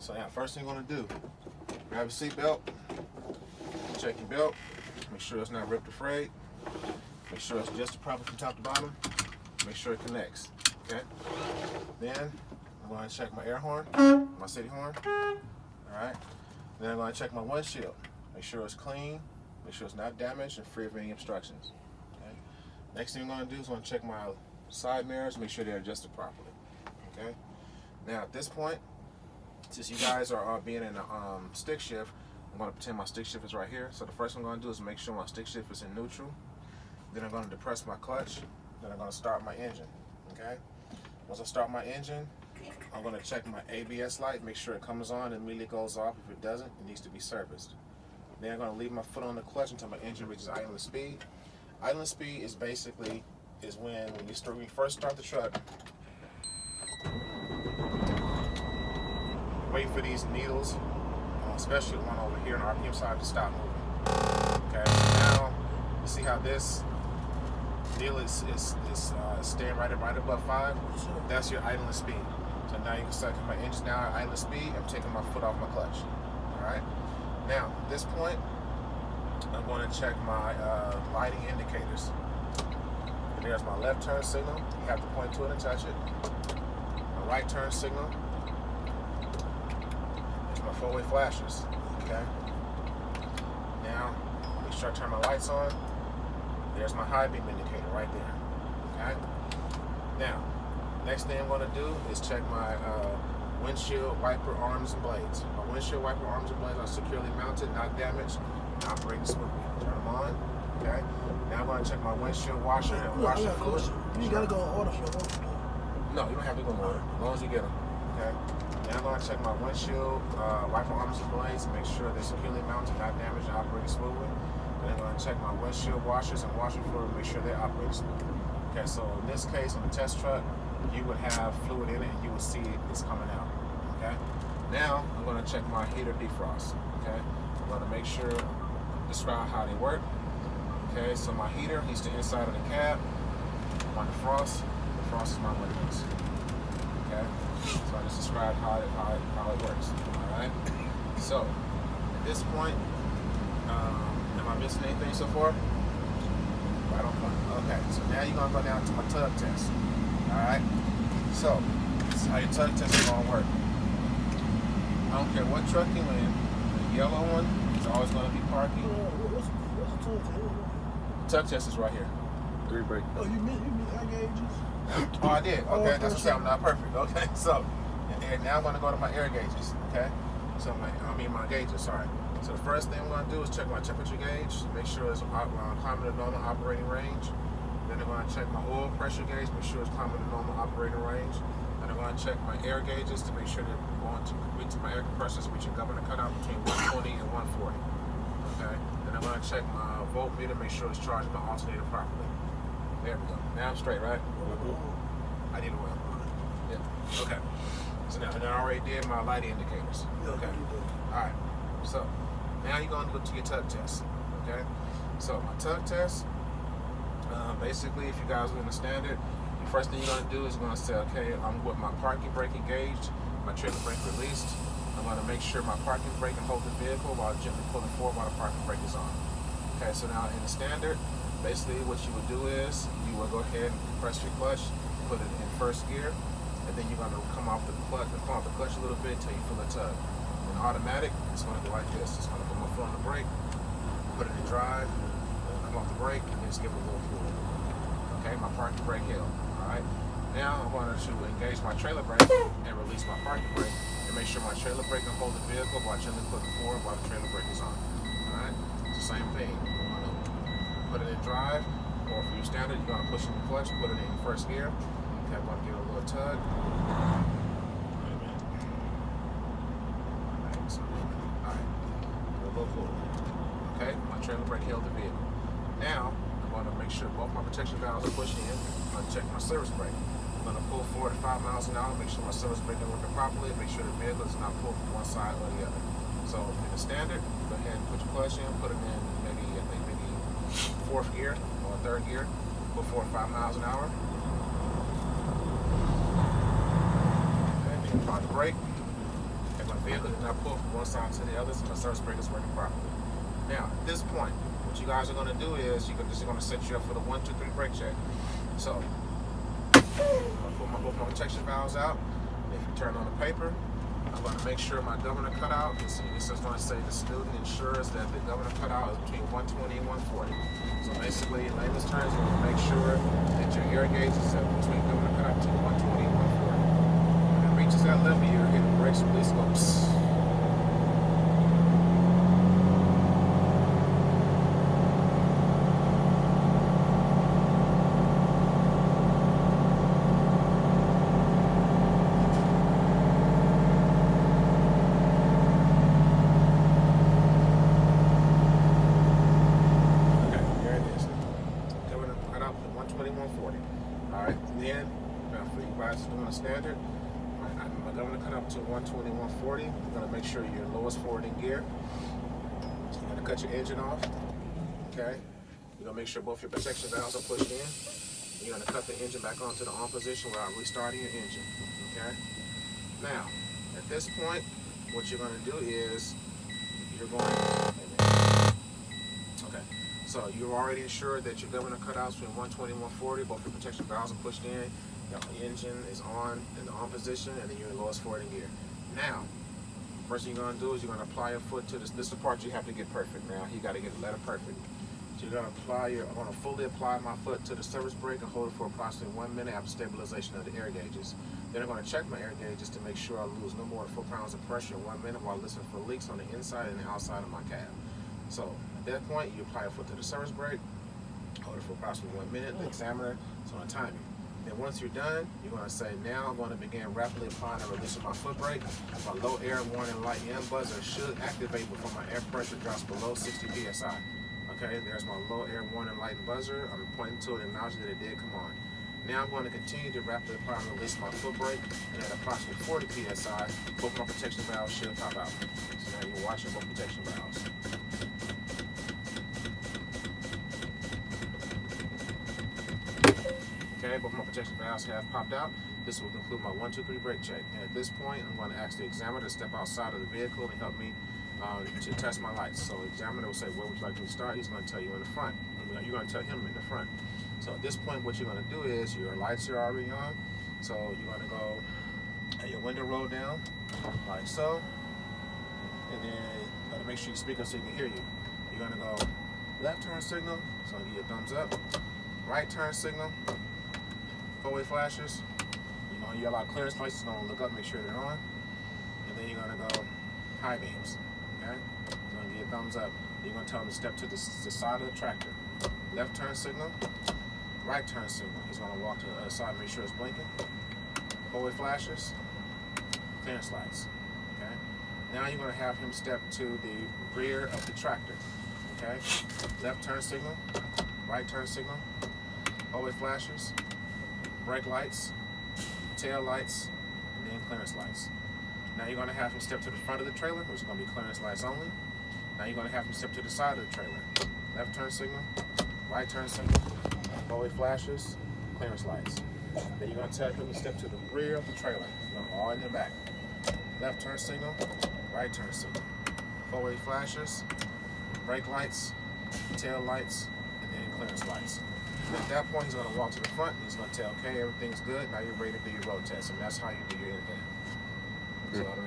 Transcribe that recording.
So now, first thing you're gonna do, grab a seat belt, check your belt, make sure it's not ripped or frayed, make sure it's adjusted properly from top to bottom, make sure it connects, okay? Then, I'm gonna check my air horn, my city horn, all right? Then I'm gonna check my windshield, make sure it's clean, make sure it's not damaged and free of any obstructions, okay? Next thing I'm gonna do is I'm gonna check my side mirrors, make sure they're adjusted properly, okay? Now, at this point, since you guys are being in a stick shift, I'm going to pretend my stick shift is right here. So the first thing I'm going to do is make sure my stick shift is in neutral. Then I'm going to depress my clutch. Then I'm going to start my engine. Okay. Once I start my engine, I'm going to check my ABS light, make sure it comes on and immediately goes off. If it doesn't, it needs to be serviced. Then I'm going to leave my foot on the clutch until my engine reaches idling speed. Idling speed is basically when you first start the truck. Wait for these needles, especially the one over here on the RPM side, to stop moving. Okay, so now you see how this needle is staying right above 5. That's your idling speed. So now you can start my engine's now at idling speed. I'm taking my foot off my clutch. All right. Now at this point, I'm going to check my lighting indicators. There's my left turn signal. You have to point to it and touch it. My right turn signal. My 4-way flashes, okay? Now, make sure I turn my lights on. There's my high beam indicator right there, okay? Now, next thing I'm going to do is check my windshield wiper arms and blades. My windshield wiper arms and blades are securely mounted, not damaged, and operating smoothly. Turn them on, okay? Now I'm going to check my windshield washer and washer fluid. You got to go in order for the order. No, you don't have to go in order, as long as you get them, okay? Now I'm going to check my windshield wiper arms and blades, make sure they're securely mounted, not damaged, and operating smoothly. And I'm going to check my windshield washers and washer fluid, make sure they're operating smoothly. Okay, so in this case, on the test truck, you would have fluid in it, and you will see it's coming out. Okay. Now I'm going to check my heater defrost. Okay. I'm going to make sure, describe how they work. Okay, so my heater heats the inside of the cab. My defrost is my windows. Okay. So I just described how it works. All right. So at this point, am I missing anything so far? Right on point. Okay. So now you're gonna go down to my tug test. All right. So this is how your tug test is gonna work. I don't care what truck you're in. The yellow one is always gonna be parking. What's the tug test? Tug test is right here. 3 brake. Oh, you mean eye gauges? Oh, I did. Okay, that's what I'm not perfect. Okay, so and now I'm going to go to my air gauges. Okay, so my gauges. Sorry. So the first thing I'm going to do is check my temperature gauge, make sure it's climbing the normal operating range. Then I'm going to check my oil pressure gauge, make sure it's climbing the normal operating range. Then I'm going to check my air gauges to make sure they're going to reach my air compressors, reaching governor cutoff between 120 and 140. Okay. Then I'm going to check my voltmeter, make sure it's charging my alternator properly. There we go. Now I'm straight, right? I need a oil. Yeah. Okay. So now, and I already did my light indicators. Okay. All right. So now you're going to go to your tug test. Okay. So my tug test, basically, if you guys understand it, the first thing you're going to do is you're going to say, okay, I'm with my parking brake engaged, my trailer brake released. I'm going to make sure my parking brake can hold the vehicle while gently pulling forward while the parking brake is on. Okay. So now in the standard, basically what you would do is you will go ahead and press your clutch, put it in first gear, and then you're going to come off the clutch a little bit until you feel a tug. In automatic, it's going to go like this. It's going to put my foot on the brake, put it in drive, come off the brake, and just give it a little pull. Okay, my parking brake held. Alright. Now I'm going to engage my trailer brake and release my parking brake and make sure my trailer brake can hold the vehicle while gently putting forward while the trailer brake is on. Alright? It's the same thing. Put it in drive, or for your standard, you're going to push in the clutch, put it in first gear. Okay, I'm going to give it a little tug. Wait a minute. Alright, a little pull. Okay, my trailer brake held the vehicle. Now, I'm going to make sure both my protection valves are pushed in. I'm going to check my service brake. I'm going to pull forward at 5 miles an hour, make sure my service brake is working properly, make sure the vehicle is not pulled from one side or the other. So, in the standard, go ahead and put your clutch in, put it in maybe 4th gear or 3rd gear, go 4 or 5 miles an hour. Okay, then you apply the brake. I'm going to vehicle did not pull from one side to the other, so my service brake is working properly. Now, at this point, what you guys are going to do is this is going to set you up for the 1, 2, 3 brake check. So, I'm going to pull both my protection valves out. If you turn on the paper, I'm going to make sure my governor cutout is going to say the student ensures that the governor cutout is between 120 and 140. So basically, in layman's terms, you're going to make sure that your air gauge is between governor cutout between 120 and 140. When it reaches that level, you're hitting brakes, release, go psst. Alright, then, now for you guys doing a standard, I'm going to cut up to 120, 140. You're going to make sure you're lowest forward in gear. You're going to cut your engine off. Okay? You're going to make sure both your protection valves are pushed in. You're going to cut the engine back onto the on position without restarting your engine. Okay? Now, at this point, what you're going to do is you're going so you're already ensured that your governor cutouts between 120 and 140, both your protection valves are pushed in, your engine is on in the on position, and then you're in lowest forward in gear. Now, first thing you're going to do is you're going to apply your foot to this. This is the part you have to get perfect. Now, you got to get the letter perfect. So you're going to I'm going to fully apply my foot to the service brake and hold it for approximately 1 minute after stabilization of the air gauges. Then I'm going to check my air gauges to make sure I lose no more than 4 pounds of pressure in 1 minute while listening for leaks on the inside and the outside of my cab. So at that point, you apply your foot to the service brake, hold it for approximately 1 minute. The examiner is going to time you. Then once you're done, you're going to say, now I'm going to begin rapidly applying and releasing my foot brake. My low air warning light and buzzer should activate before my air pressure drops below 60 psi. Okay, there's my low air warning light and buzzer. I'm pointing to it and acknowledging that it did come on. Now I'm going to continue to rapidly apply and release my foot brake, and at approximately 40 psi, both my protection valves should pop out. So now you're watching both protection valves. Okay, both my protection valves have popped out. This will conclude my 1, 2, 3 brake check. And at this point, I'm going to ask the examiner to step outside of the vehicle and help me to test my lights. So the examiner will say, where would you like me to start? He's going to tell you in the front. You're going to tell him in the front. So at this point, what you're going to do is your lights are already on. So you're going to go, your window roll down, like so. And then you got to make sure you speak up so you can hear you. You're going to go left turn signal, so I'll give you a thumbs up. Right turn signal. 4-way flashers. You allow clearance lights, you're going to look up, make sure they're on. And then you're going to go high beams. Okay? You're going to give a thumbs up. You're going to tell him to step to the side of the tractor. Left turn signal, right turn signal. He's going to walk to the other side, make sure it's blinking. 4-way flashers, clearance lights. Okay? Now you're going to have him step to the rear of the tractor. Okay? Left turn signal, right turn signal, 4-way flashers, brake lights, tail lights, and then clearance lights. Now you're going to have him step to the front of the trailer, which is going to be clearance lights only. Now you're going to have him step to the side of the trailer. Left turn signal, right turn signal, 4-way flashers, clearance lights. Then you're going to tell him to step to the rear of the trailer, all in the back. Left turn signal, right turn signal, 4-way flashers, brake lights, tail lights, and then clearance lights. At that point, he's going to walk to the front and he's going to tell, okay, everything's good. Now you're ready to do your road test. And that's how you do your indicators. So